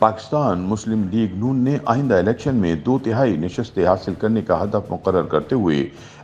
पाकिस्तान मुस्लिम league नून ने आइंदा election में 2/3 नशस्तें हासिल करने का हदफ मुकर्रर करते हुए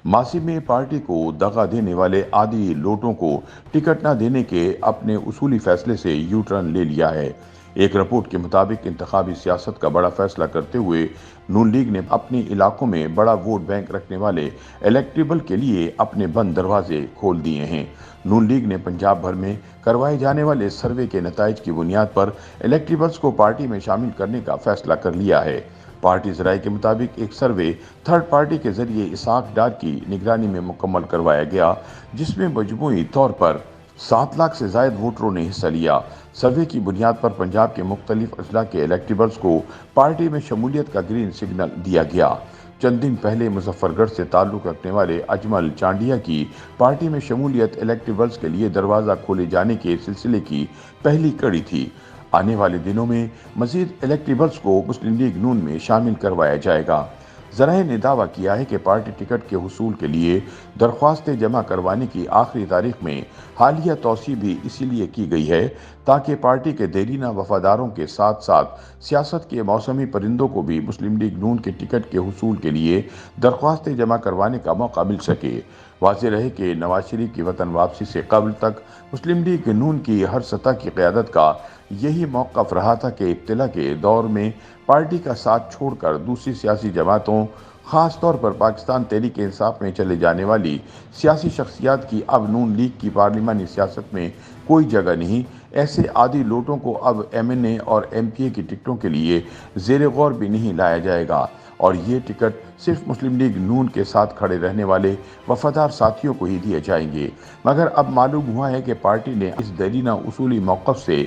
मासी में पार्टी को दगा देने वाले आदि लोटों को टिकट न देने के अपने उसूली फैसले से यू टर्न ले लिया है। एक रिपोर्ट के मुताबिक इंतखाबी सियासत का बड़ा फैसला करते हुए नून लीग ने अपने इलाकों में बड़ा वोट बैंक रखने वाले इलेक्टेबल के लिए अपने बंद दरवाजे खोल दिए हैं। नून लीग ने पंजाब भर में करवाए जाने वाले सर्वे के नताइज की बुनियाद पर इलेक्टेबल्स को पार्टी में शामिल करने का फैसला कर लिया है। पार्टी ज़राए के मुताबिक एक सर्वे थर्ड पार्टी के जरिए इसाक डार की निगरानी में मुकम्मल करवाया गया, जिसमें मजमूई तौर पर 7 लाख से जायद वोटरों ने हिस्सा लिया। सर्वे की बुनियाद पर पंजाब के मुख्तलिफ अजला के इलेक्टेबल्स को पार्टी में शमूलियत का ग्रीन सिग्नल दिया गया। चंद दिन पहले मुजफ्फरगढ़ से ताल्लुक़ रखने वाले अजमल चांडिया की पार्टी में शमूलियत इलेक्टेबल्स के लिए दरवाज़ा खोले जाने के सिलसिले की पहली कड़ी थी। आने वाले दिनों में मजीद इलेक्टेबल्स को मुस्लिम लीग नून में शामिल करवाया जाएगा। ज़राए ने दावा किया है कि पार्टी टिकट के हुसूल के लिए दरख्वास्तें जमा करवाने की आखिरी तारीख में हालिया तौसी भी इसीलिए की गई है ताकि पार्टी के देरीना वफादारों के साथ साथ सियासत के मौसमी परिंदों को भी मुस्लिम लीग नून के टिकट के हुसूल के लिए दरख्वास्तें जमा करवाने का मौका मिल सके। वाज़ेह रहे कि नवाज शरीफ की वतन वापसी से कबल तक मुस्लिम लीग नून की हर सतह की क़यादत का यही मौक़िफ़ रहा था कि इब्तिला के दौर में पार्टी का साथ छोड़कर दूसरी सियासी जमातों, ख़ास तौर पर पाकिस्तान तहरीक इंसाफ में चले जाने वाली सियासी शख्सियात की अब नून लीग की पार्लिमानी सियासत में कोई जगह नहीं। ऐसे आदि लोटों को अब MNA और MPA की टिकटों के लिए ज़ेर गौर भी नहीं लाया जाएगा और ये टिकट सिर्फ मुस्लिम लीग नून के साथ खड़े रहने वाले वफादार साथियों को ही दिए जाएंगे। मगर अब मालूम हुआ है कि पार्टी ने इस देरीना उसूली मौक़िफ़ से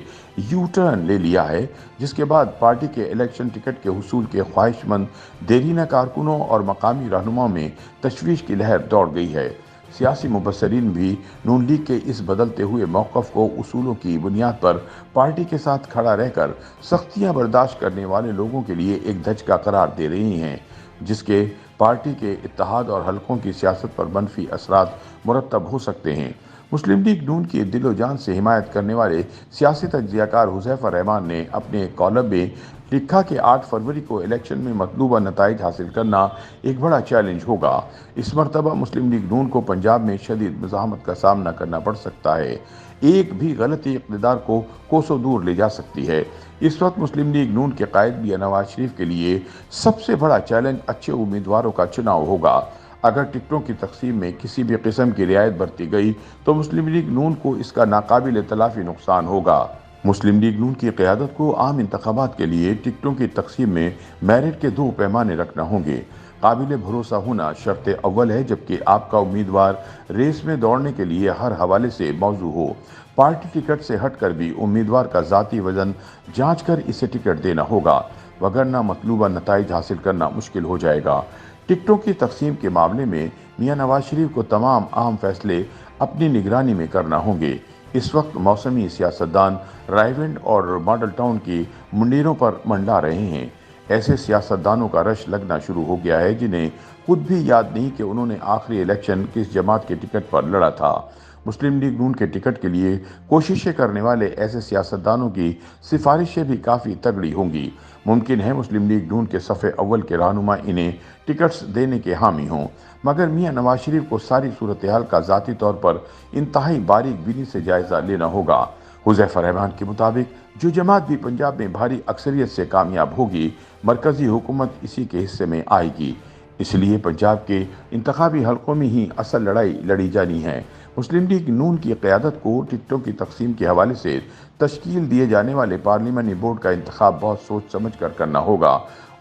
यू टर्न ले लिया है, जिसके बाद पार्टी के इलेक्शन टिकट के हुसूल के ख्वाहिशमंद देरीना कारकुनों और मकामी रहनुमाओं में तशवीश की लहर दौड़ गई है। सियासी मुबस्सरीन भी नून लीग के इस बदलते हुए मौक़िफ़ को उसूलों की बुनियाद पर पार्टी के साथ खड़ा रहकर सख्तियाँ बर्दाश्त करने वाले लोगों के लिए एक धचका करार दे रही हैं, जिसके पार्टी के इत्तेहाद और हलकों की सियासत पर मनफी असरात मुरतब हो सकते हैं। मुस्लिम लीग नून की दिलो जान से हिमायत करने वाले सियासी तज्ज़ियाकार हुज़ैफ़ा रहमान ने अपने कॉलम में लिखा कि 8 फरवरी को इलेक्शन में मतलूबा नताइज हासिल करना एक बड़ा चैलेंज होगा। इस मरतबा मुस्लिम लीग नून को पंजाब में शदीद मुज़ाहमत का सामना करना पड़ सकता है। एक भी गलती इक़्तिदार को कोसों दूर ले जा सकती है। इस वक्त मुस्लिम लीग नून के कायद मियां नवाज शरीफ के लिए सबसे बड़ा चैलेंज अच्छे उम्मीदवारों का चुनाव होगा। अगर टिकटों की तकसीम में किसी भी किस्म की रियायत बरती गई तो मुस्लिम लीग नून को इसका नाकाबिल तलाफी नुकसान होगा। मुस्लिम लीग नून की क़यादत को आम इंतखाबात के लिए टिकटों की तकसीम में मेरिट के 2 पैमाने रखना होंगे। काबिल भरोसा होना शर्त अव्वल है, जबकि आपका उम्मीदवार रेस में दौड़ने के लिए हर हवाले से मौजू हो। पार्टी टिकट से हटकर भी उम्मीदवार का ज़ाती वज़न जांच कर इसे टिकट देना होगा, वगरना मतलूबा नताइज हासिल करना मुश्किल हो जाएगा। टिकटों की तकसीम के मामले में मियां नवाज शरीफ को तमाम अहम फैसले अपनी निगरानी में करना होंगे। इस वक्त मौसमी सियासतदान रायविंड और मॉडल टाउन की मुंडीरों पर मंडला रहे हैं। ऐसे सियासतदानों का रश लगना शुरू हो गया है जिन्हें खुद भी याद नहीं कि उन्होंने आखिरी इलेक्शन किस जमात के टिकट पर लड़ा था। मुस्लिम लीग नून के टिकट के लिए कोशिशें करने वाले ऐसे सियासतदानों की सिफारिशें भी काफ़ी तगड़ी होंगी। मुमकिन है मुस्लिम लीग नून के सफ़े अव्वल के रहनुमा इन्हें टिकट्स देने के हामी हों, मगर मियां नवाज शरीफ को सारी सूरत हाल का ज़ाती तौर पर इंतहाई बारीक बीनी से जायज़ा लेना होगा। हुज़ैफ़ा रहमान के मुताबिक जो जमात भी पंजाब में भारी अक्सरियत से कामयाब होगी, मरकज़ी हुकूमत इसी के हिस्से में आएगी। इसलिए पंजाब के इंतखाबी हलकों में ही असल लड़ाई लड़ी जानी है। मुस्लिम लीग नून की क़यादत को टिकटों की तकसीम के हवाले से तश्कील दिए जाने वाले पार्लिमानी बोर्ड का इंतखाब बहुत सोच समझ कर करना होगा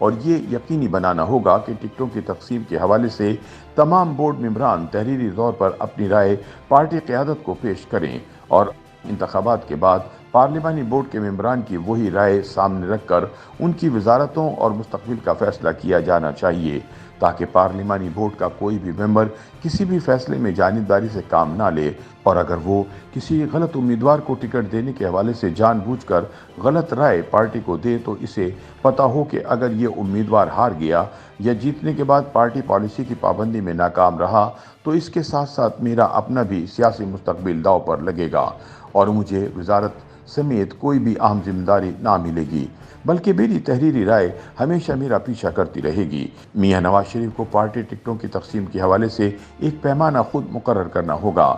और ये यकीनी बनाना होगा कि टिकटों की तकसीम के हवाले से तमाम बोर्ड मेंबरान तहरीरी तौर पर अपनी राय पार्टी क़यादत को पेश करें और इंतखाबात के बाद पार्लिमानी बोर्ड के मेंबरान की वही राय सामने रखकर उनकी वजारतों और मुस्तकबिल का फैसला किया जाना चाहिए, ताकि पार्लिमानी बोर्ड का कोई भी मेंबर किसी भी फैसले में जानिबदारी से काम ना ले और अगर वो किसी गलत उम्मीदवार को टिकट देने के हवाले से जानबूझकर गलत राय पार्टी को दे तो इसे पता हो कि अगर ये उम्मीदवार हार गया या जीतने के बाद पार्टी पॉलिसी की पाबंदी में नाकाम रहा तो इसके साथ साथ मेरा अपना भी सियासी मुस्तकबिल दांव पर लगेगा और मुझे वजारत समेत कोई भी अहम जिम्मेदारी ना मिलेगी, बल्कि मेरी तहरीरी राय हमेशा मेरा पीछा करती रहेगी। मियां नवाज शरीफ को पार्टी टिकटों की तकसीम के हवाले से एक पैमाना खुद मुकर्रर करना होगा।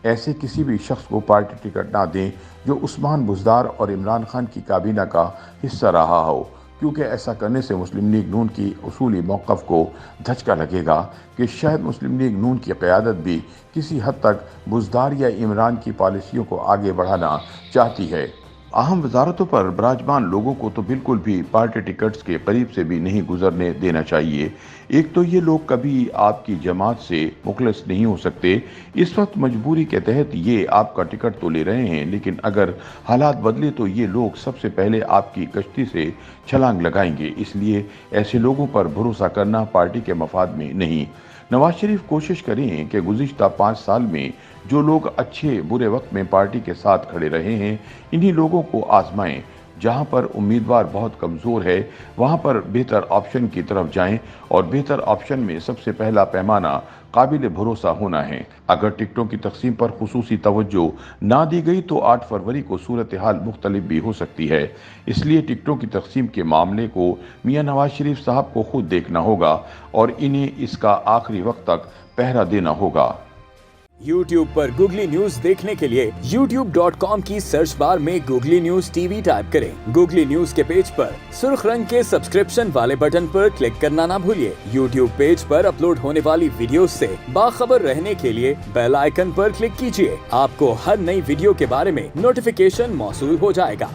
ऐसे किसी भी शख्स को पार्टी टिकट ना दें जो उस्मान बुज़दार और इमरान खान की काबीना का हिस्सा रहा हो, क्योंकि ऐसा करने से मुस्लिम लीग नून की उसूली मौक़िफ़ को धचका लगेगा कि शायद मुस्लिम लीग नून की क़यादत भी किसी हद तक बुज़दार या इमरान की पॉलिसियों को आगे बढ़ाना चाहती है। अहम वजारतों पर विराजमान लोगों को तो बिल्कुल भी पार्टी टिकट्स के करीब से भी नहीं गुजरने देना चाहिए। एक तो ये लोग कभी आपकी जमात से मुखलिस नहीं हो सकते। इस वक्त मजबूरी के तहत ये आपका टिकट तो ले रहे हैं, लेकिन अगर हालात बदले तो ये लोग सबसे पहले आपकी कश्ती से छलांग लगाएंगे। इसलिए ऐसे लोगों पर भरोसा करना पार्टी के मफाद में नहीं। नवाज शरीफ कोशिश करें कि गुज़िश्ता 5 साल में जो लोग अच्छे बुरे वक्त में पार्टी के साथ खड़े रहे हैं, इन्हीं लोगों को आजमाएं। जहां पर उम्मीदवार बहुत कमज़ोर है, वहां पर बेहतर ऑप्शन की तरफ जाएं, और बेहतर ऑप्शन में सबसे पहला पैमाना काबिल भरोसा होना है। अगर टिकटों की तकसीम पर खुसूसी तवज्जो ना दी गई तो 8 फरवरी को सूरत हाल मुख्तलिफ भी हो सकती है। इसलिए टिकटों की तकसीम के मामले को मियां नवाज शरीफ साहब को खुद देखना होगा और इन्हें इसका आखिरी वक्त तक पहरा देना होगा। YouTube पर गूगली न्यूज देखने के लिए youtube.com की सर्च बार में गूगली न्यूज टीवी टाइप करें। गूगली न्यूज के पेज पर सुर्ख रंग के सब्सक्रिप्शन वाले बटन पर क्लिक करना ना भूलिए। YouTube पेज पर अपलोड होने वाली वीडियोस से बाखबर रहने के लिए बेल आइकन पर क्लिक कीजिए। आपको हर नई वीडियो के बारे में नोटिफिकेशन मौसूल हो जाएगा।